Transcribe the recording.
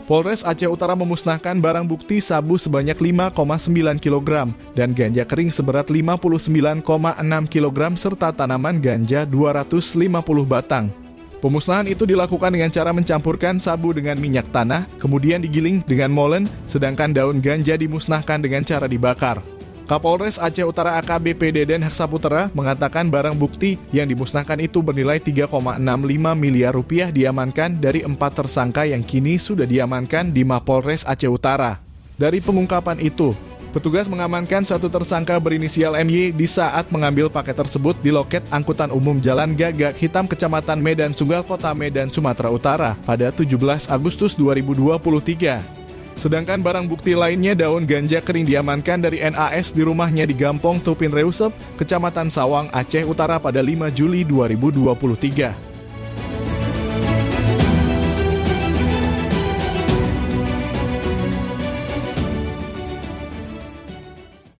Polres Aceh Utara memusnahkan barang bukti sabu sebanyak 5,9 kg dan ganja kering seberat 59,6 kg serta tanaman ganja 250 batang. Pemusnahan itu dilakukan dengan cara mencampurkan sabu dengan minyak tanah, kemudian digiling dengan molen, sedangkan daun ganja dimusnahkan dengan cara dibakar. Kapolres Aceh Utara AKBP Deden Heksaputra mengatakan barang bukti yang dimusnahkan itu bernilai 3,65 miliar rupiah diamankan dari 4 tersangka yang kini sudah diamankan di Mapolres Aceh Utara. Dari pengungkapan itu, petugas mengamankan satu tersangka berinisial MY di saat mengambil paket tersebut di loket angkutan umum Jalan Gagak Hitam Kecamatan Medan Sunggal Kota Medan, Sumatera Utara pada 17 Agustus 2023. Sedangkan barang bukti lainnya daun ganja kering diamankan dari NAS di rumahnya di Gampong Tupin Reusep, Kecamatan Sawang, Aceh Utara pada 5 Juli 2023.